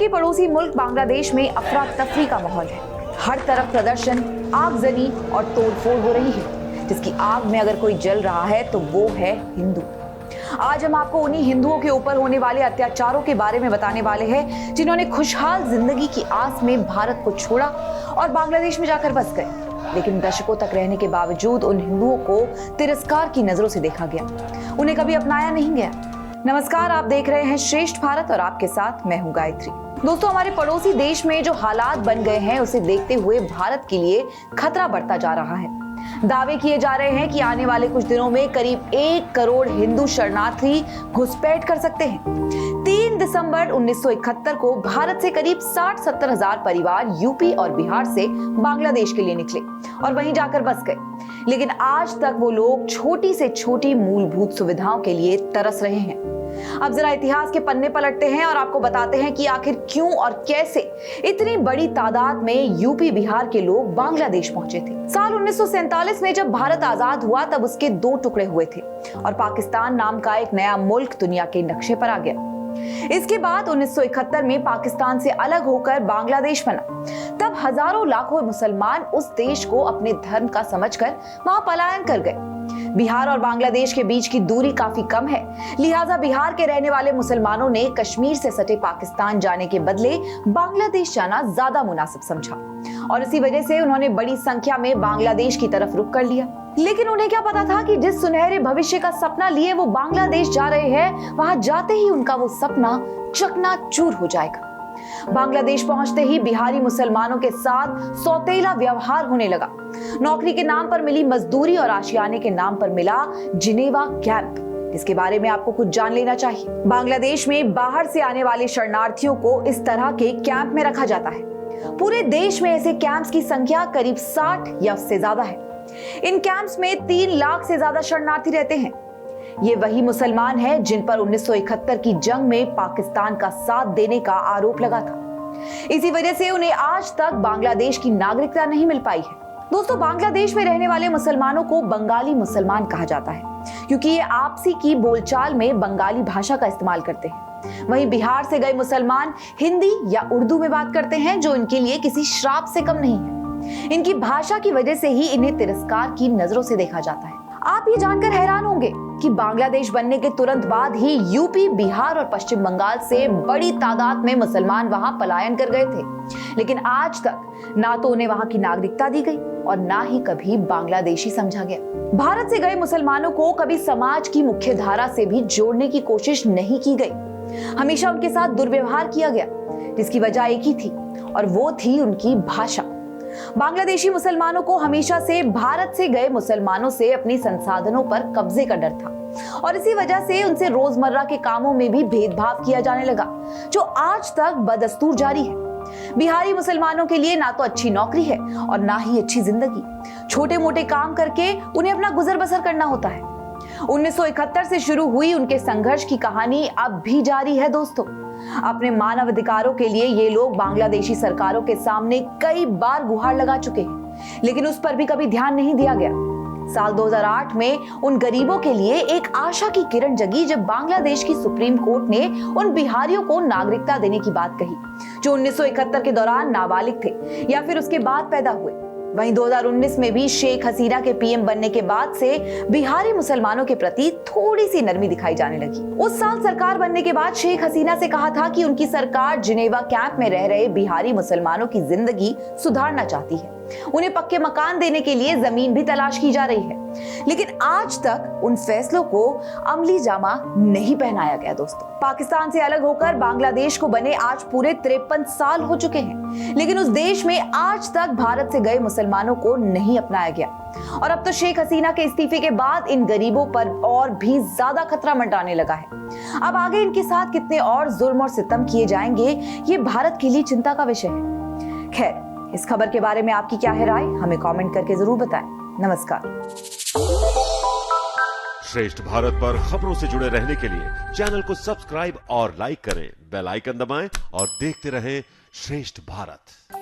के पड़ोसी मुल्क बांग्लादेश में अफरा तफरी का माहौल है। हर तरफ प्रदर्शन, आगजनी और तोड़फोड़ हो रही है, जिसकी आग में अगर कोई जल रहा है तो वो है हिंदू। आज हम आपको उन्हीं हिंदुओं के ऊपर होने वाले अत्याचारों के बारे में बताने वाले हैं, जिन्होंने खुशहाल जिंदगी की आस में भारत को छोड़ा और बांग्लादेश में जाकर बस गए। लेकिन दशकों तक रहने के बावजूद उन हिंदुओं को तिरस्कार की नजरों से देखा गया, उन्हें कभी अपनाया नहीं गया। नमस्कार, आप देख रहे हैं श्रेष्ठ भारत और आपके साथ मैं हूं गायत्री। दोस्तों, हमारे पड़ोसी देश में जो हालात बन गए हैं उसे देखते हुए भारत के लिए खतरा बढ़ता जा रहा है। दावे किए जा रहे हैं कि आने वाले कुछ दिनों में करीब 1 करोड़ हिंदू शरणार्थी घुसपैठ कर सकते हैं। 3 दिसंबर 1971 को भारत से करीब 60-70 हजार परिवार यूपी और बिहार से बांग्लादेश के लिए निकले और वहीं जाकर बस गए। लेकिन आज तक वो लोग छोटी से छोटी मूलभूत सुविधाओं के लिए तरस रहे हैं। अब जरा इतिहास के पन्ने पलटते हैं और आपको बताते हैं कि आखिर क्यों और कैसे इतनी बड़ी तादाद में यूपी बिहार के लोग बांग्लादेश पहुंचे थे। साल 1947 में जब भारत आजाद हुआ तब उसके 2 टुकड़े हुए थे और पाकिस्तान नाम का एक नया मुल्क दुनिया के नक्शे पर आ गया। इसके बाद 1971 में पाकिस्तान से अलग होकर बांग्लादेश बना। तब हजारों लाखों मुसलमान उस देश को अपने धर्म का समझकर वहां पलायन कर गए। बिहार और बांग्लादेश के बीच की दूरी काफी कम है, लिहाजा बिहार के रहने वाले मुसलमानों ने कश्मीर से सटे पाकिस्तान जाने के बदले बांग्लादेश जाना ज्यादा मुनासिब समझा और इसी वजह से उन्होंने बड़ी संख्या में बांग्लादेश की तरफ रुख कर लिया। लेकिन उन्हें क्या पता था कि जिस सुनहरे भविष्य का सपना लिए वो बांग्लादेश जा रहे हैं, वहां जाते ही उनका वो सपना चकनाचूर हो जाएगा। बांग्लादेश पहुंचते ही बिहारी मुसलमानों के साथ सौतेला व्यवहार होने लगा। नौकरी के नाम पर मिली मजदूरी और आशियाने के नाम पर मिला जिनेवा कैंप, जिसके बारे में आपको कुछ जान लेना चाहिए। बांग्लादेश में बाहर से आने वाले शरणार्थियों को इस तरह के कैंप में रखा जाता है। पूरे देश में ऐसे कैंप्स की संख्या करीब 60 या उससे ज्यादा है। इन कैंप्स में 3 लाख से ज्यादा शरणार्थी रहते हैं। ये वही मुसलमान हैं जिन पर 1971 की जंग में पाकिस्तान का साथ देने का आरोप लगा था। इसी वजह से उन्हें आज तक बांग्लादेश की नागरिकता नहीं मिल पाई है। दोस्तों, बांग्लादेश में रहने वाले मुसलमानों को बंगाली मुसलमान कहा जाता है, क्योंकि ये आपसी की बोलचाल में बंगाली भाषा का इस्तेमाल करते हैं। वहीं बिहार से गए मुसलमान हिंदी या उर्दू में बात करते हैं, जो इनके लिए किसी श्राप से कम नहीं है। इनकी भाषा की वजह से ही इन्हें तिरस्कार की नजरों से देखा जाता है। आप ये जानकर हैरान होंगे कि बांग्लादेश बनने के तुरंत बाद ही यूपी, बिहार और पश्चिम बंगाल से बड़ी तादाद में मुसलमान वहां पलायन कर गए थे। लेकिन आज तक ना तो उन्हें वहां की नागरिकता दी गई और ना ही कभी बांग्लादेशी समझा गया। भारत से गए मुसलमानों को कभी समाज की मुख्य धारा से भी जोड़ने की कोशिश नहीं की गई। हमेशा उनके साथ दुर्व्यवहार किया गया, जिसकी वजह एक ही थी और वो थी उनकी भाषा। बांग्लादेशी मुसलमानों को हमेशा से भारत से गए मुसलमानों से अपनी संसाधनों पर कब्जे का डर था और इसी वजह से उनसे रोजमर्रा के कामों में भी भेदभाव किया जाने लगा, जो आज तक बदस्तूर जारी है। बिहारी मुसलमानों के लिए ना तो अच्छी नौकरी है और ना ही अच्छी जिंदगी। छोटे मोटे काम करके उन्हें अपना गुजर बसर करना होता है। 1971 से शुरू हुई उनके संघर्ष की कहानी अब भी जारी है। दोस्तों, अपने मानव अधिकारों के लिए ये लोग बांग्लादेशी सरकारों के सामने कई बार गुहार लगा चुके हैं, लेकिन उस पर भी कभी ध्यान नहीं दिया गया। साल 2008 में उन गरीबों के लिए एक आशा की किरण जगी जब बांग्लादेश की सुप्रीम कोर्ट ने उन बिहारियों को नागरिकता देने की बात कही, जो 1971 के दौरान नाबालिग थे या फिर उसके बाद पैदा हुए। वहीं 2019 में भी शेख हसीना के पीएम बनने के बाद से बिहारी मुसलमानों के प्रति थोड़ी सी नरमी दिखाई जाने लगी। उस साल सरकार बनने के बाद शेख हसीना से कहा था कि उनकी सरकार जिनेवा कैंप में रह रहे बिहारी मुसलमानों की जिंदगी सुधारना चाहती है। उन्हें पक्के मकान देने के लिए जमीन भी तलाश की जा रही है, लेकिन आज तक उन फैसलों को अमली जामा नहीं पहनाया गया। दोस्तों, पाकिस्तान से अलग होकर बांग्लादेश को बने आज पूरे 53 साल हो चुके हैं, लेकिन उस देश में आज तक भारत से गए मुसलमानों को नहीं अपनाया गया। और अब तो शेख हसीना के इस्तीफे के बाद इन गरीबों पर और भी ज्यादा खतरा मंडराने लगा है। अब आगे इनके साथ कितने और जुल्म और सितम किए जाएंगे, ये भारत के लिए चिंता का विषय है। खैर, इस खबर के बारे में आपकी क्या है राय, हमें कमेंट करके जरूर बताएं। नमस्कार। श्रेष्ठ भारत पर खबरों से जुड़े रहने के लिए चैनल को सब्सक्राइब और लाइक करें, बेल आइकन दबाएं और देखते रहें श्रेष्ठ भारत।